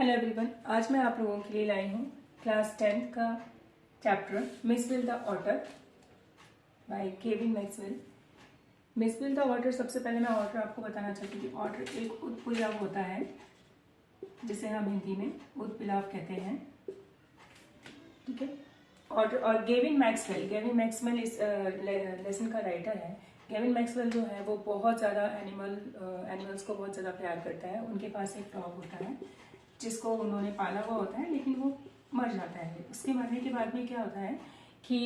Hello everyone, आज मैं आप लोगों के लिए लाई हूँ क्लास 10 का chapter Mijbil the otter by Kevin Maxwell. Mijbil the otter, सबसे पहले मैं ऑटर आपको बताना चाहती हूँ कि ऑटर एक उत्प्लाव होता है जिसे हम हिंदी में उत्प्लाव कहते हैं। ठीक है, ऑटर और गेविन मैक्सवेल इस लेसन का राइटर है। गेविन मैक्सवेल जो है वो बहुत ज़्यादा एनिमल्स को बहुत ज़्यादा प्यार करता है। उनके पास एक डॉग होता है जिसको उन्होंने पाला हुआ होता है, लेकिन वो मर जाता है। उसके मरने के बाद में क्या होता है कि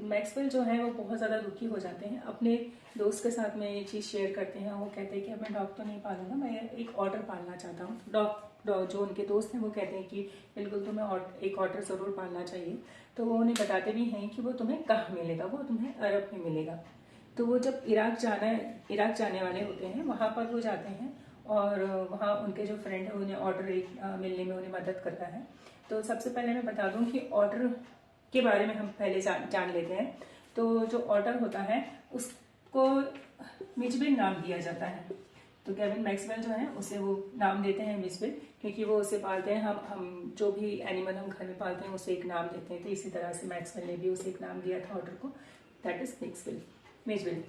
मैक्सवेल जो है वो बहुत ज़्यादा दुखी हो जाते हैं। अपने दोस्त के साथ में ये चीज़ शेयर करते हैं। वो कहते हैं कि अब मैं डॉग तो नहीं पालूंगा, मैं एक ऑटर पालना चाहता हूँ। डॉग जो उनके दोस्त हैं वो कहते हैं कि बिल्कुल तुम्हें एक ऑटर ज़रूर पालना चाहिए। तो वो उन्हें बताते भी हैं कि वो तुम्हें कहाँ मिलेगा, वो तुम्हें अरब में मिलेगा। तो वो जब इराक जाने वाले होते हैं, वहाँ पर वो जाते हैं और वहाँ उनके जो फ्रेंड है उन्हें ऑर्डर मिलने में उन्हें मदद करता है। तो सबसे पहले मैं बता दूं कि ऑर्डर के बारे में हम पहले जान लेते हैं। तो जो ऑर्डर होता है उसको मिचबिल नाम दिया जाता है। तो केविन मैक्सवेल जो है उसे वो नाम देते हैं मिचबिल, क्योंकि वो उसे पालते हैं। हम जो भी एनिमल हम घर में पालते हैं उसे एक नाम देते हैं। तो इसी तरह से मैक्सवेल ने भी उसे एक नाम दिया था ऑर्डर को, दैट इज मिचबिल।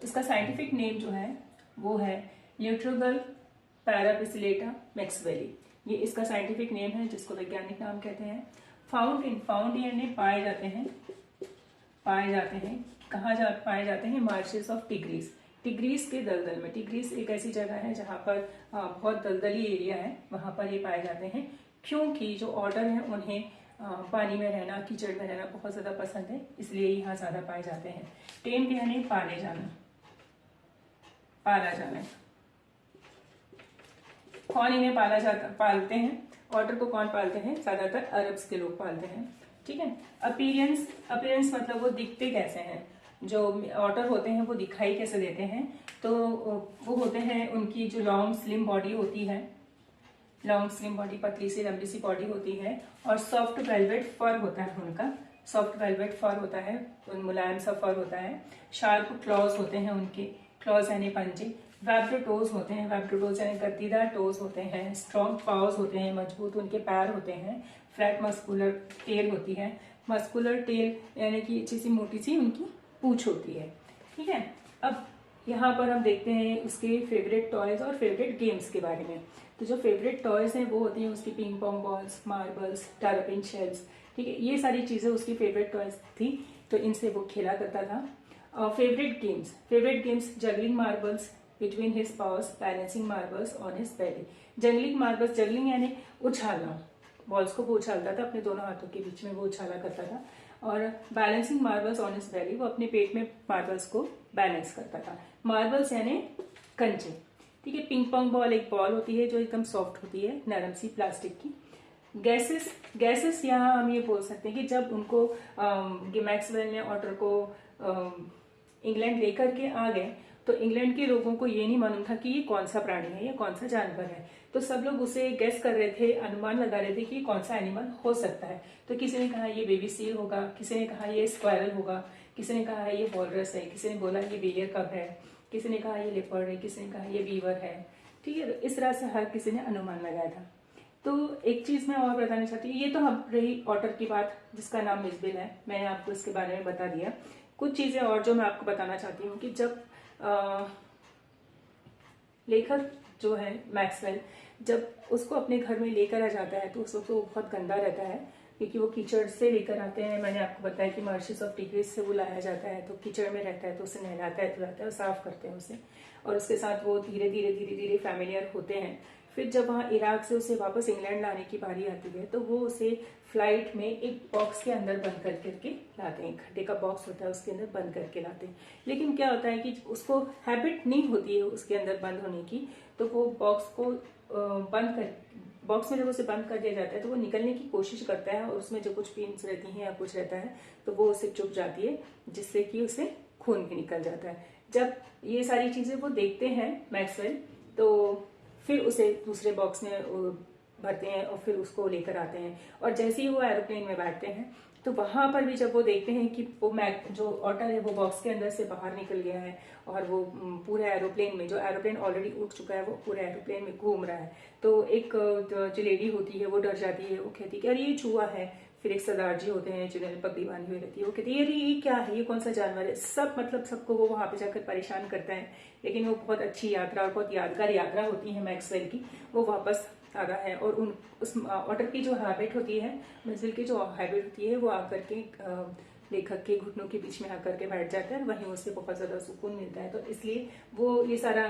इसका साइंटिफिक नेम जो है वो है ल्यूट्रोगल पैराबिसिलेटा मैक्सवेली। ये इसका साइंटिफिक नेम है, जिसको वैज्ञानिक नाम कहते हैं। फाउंड यानी पाए जाते हैं कहाँ पाए जाते हैं? मार्शेस ऑफ टिग्रीस के दलदल में। टिग्रीस एक ऐसी जगह है जहाँ पर बहुत दलदली एरिया है, वहां पर ये पाए जाते हैं। क्योंकि जो ऑटर है उन्हें पानी में रहना, कीचड़ में रहना बहुत ज्यादा पसंद है, इसलिए यहाँ ज्यादा पाए जाते हैं। टेम यानी पाला जाना। कौन इन्हें पालते हैं? ऑटर को कौन पालते हैं? ज्यादातर अरब्स के लोग पालते हैं। ठीक है। अपीयरेंस मतलब वो दिखते कैसे हैं। जो ऑटर होते हैं वो दिखाई कैसे देते हैं? तो वो होते हैं, उनकी जो लॉन्ग स्लिम बॉडी होती है, पतली सी लंबी सी बॉडी होती है, और सॉफ्ट वेलवेट फर होता है उनका। मुलायम सा फर होता है। शार्प क्लॉज होते हैं उनके, क्लॉज यानी पंजे। वेब्ड टोज होते हैं, यानी गद्दीदार टोज होते हैं। स्ट्रॉन्ग पाउज होते हैं, मजबूत उनके पैर होते हैं। फ्लैट मस्कुलर टेल होती है। मस्कुलर टेल यानी कि अच्छी सी मोटी सी उनकी पूंछ होती है। ठीक है। अब यहाँ पर हम देखते हैं उसके फेवरेट टॉयज और फेवरेट गेम्स के बारे में। तो जो फेवरेट टॉयज हैं वो होती हैं उसकी ping pong balls, marbles, टर्पिन shells. ठीक है, ये सारी चीजें उसकी फेवरेट टॉयज थी, तो इनसे वो खेला करता था। Favourite games juggling marbles between his powers, balancing marbles on his belly. Juggling यानी उछालना, बॉल्स को वो उछालता था अपने दोनों हाथों के बीच में, वो उछाला करता था। और बैलेंसिंग मार्बल्स ऑन हिज बेली, वो अपने पेट में मार्बल्स को बैलेंस करता था। मार्बल्स यानी कंचे। ठीक है। पिंग पोंग बॉल एक बॉल होती है जो एकदम सॉफ्ट होती है, नरम सी प्लास्टिक की। गैसेस यहाँ हम ये बोल सकते हैं कि जब उनको मैक्सवेल ने ऑटर को इंग्लैंड लेकर के आ गए, तो इंग्लैंड के लोगों को ये नहीं मालूम था कि ये कौन सा प्राणी है या कौन सा जानवर है। तो सब लोग उसे गेस कर रहे थे, अनुमान लगा रहे थे कि कौन सा एनिमल हो सकता है। तो किसी ने कहा ये बेबी सील होगा, किसी ने कहा ये स्क्वायरल होगा, किसी ने कहा ये वॉलरस है, किसी ने बोला ये बेयर कब है, किसी ने कहा ये लेपर्ड है, किसी ने कहा ये बीवर है। ठीक है, इस तरह से हर किसी ने अनुमान लगाया था। तो एक चीज मैं और बताना चाहती हूँ, ये तो हम रही ऑटर की बात जिसका नाम मिसबिल है, मैंने आपको इसके बारे में बता दिया। कुछ चीजें और जो मैं आपको बताना चाहती हूँ कि जब लेखक जो है मैक्सवेल, जब उसको अपने घर में लेकर आ जाता है तो उस वक्त वो बहुत गंदा रहता है, क्योंकि वो कीचड़ से लेकर आते हैं। मैंने आपको बताया कि मार्शेस ऑफ टिग्रीस से वो लाया जाता है, तो कीचड़ में रहता है, तो उसे नहलाता है, धुलाता है, साफ करते हैं उसे, और उसके साथ वो धीरे धीरे फैमिलियर होते हैं। फिर जब वहाँ इराक से उसे वापस इंग्लैंड लाने की बारी आती है, तो वो उसे फ्लाइट में एक बॉक्स के अंदर बंद करके लाते हैं। खड्डे का बॉक्स होता है, उसके अंदर बंद करके लाते हैं। लेकिन क्या होता है कि उसको हैबिट नहीं होती है उसके अंदर बंद होने की, तो वो बॉक्स में जब उसे बंद कर दिया जाता है तो वो निकलने की कोशिश करता है, और उसमें जो कुछ पिन्स रहती हैं या कुछ रहता है तो वो उसे चुभ जाती है, जिससे कि उसे खून भी निकल जाता है। जब ये सारी चीजें वो देखते हैं मैक्सवेल, तो फिर उसे दूसरे बॉक्स में भरते हैं और फिर उसको लेकर आते हैं। और जैसे ही वो एरोप्लेन में बैठते हैं तो वहां पर भी जब वो देखते हैं कि वो जो ऑटर है वो बॉक्स के अंदर से बाहर निकल गया है और वो पूरे एरोप्लेन में, जो एरोप्लेन ऑलरेडी उड़ चुका है, वो पूरे एरोप्लेन में घूम रहा है, तो एक जो लेडी होती है वो डर जाती है। वो कहती है कि अरे ये चूहा है। फिर एक सरदार जी होते हैं जिन्होंने पगड़ी बांधी हुई रहती है, वो कहती है अरे ये क्या है, ये कौन सा जानवर है। सब मतलब सबको वो वहां पे जाकर परेशान करता है, लेकिन वो बहुत अच्छी यात्रा और बहुत यादगार यात्रा होती है मैक्सवेल की। वो वापस आ रहा है और उस ऑटर की जो हैबिट होती है, मैक्सवेल की जो हैबिट होती है, वो आकर के लेखक के घुटनों के बीच में आकर के बैठ जाता है, वहीं उसे बहुत ज्यादा सुकून मिलता है। तो इसलिए वो ये सारा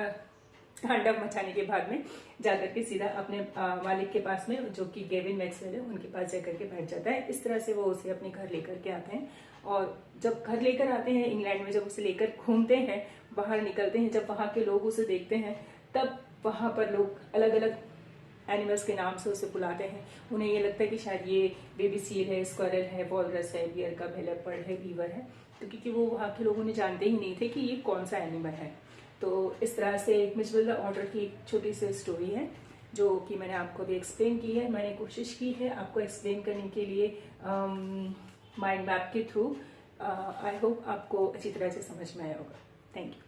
तांडव मचाने के बाद में जाकर के सीधा अपने मालिक के पास में, जो कि केविन मैक्सवेल है, उनके पास जाकर के बैठ जाता है। इस तरह से वो उसे अपने घर लेकर के आते हैं। और जब घर लेकर आते हैं इंग्लैंड में, जब उसे लेकर घूमते हैं, बाहर निकलते हैं, जब वहां के लोग उसे देखते हैं, तब वहां पर लोग अलग अलग एनिमल्स के नाम से उसे बुलाते हैं। उन्हें ये लगता है कि शायद ये बेबी सील है, स्क्वायरल है, वॉलरस है, बियर का लेपर्ड है, बीवर है, तो क्योंकि वो वहाँ के लोग उन्हें जानते ही नहीं थे कि ये कौन सा एनिमल है। तो इस तरह से मिसविल द ऑटर की एक छोटी सी स्टोरी है, जो कि मैंने आपको भी एक्सप्लेन की है। मैंने कोशिश की है आपको एक्सप्लेन करने के लिए माइंड मैप के थ्रू। आई होप आपको अच्छी तरह से समझ में आया होगा। Thank you.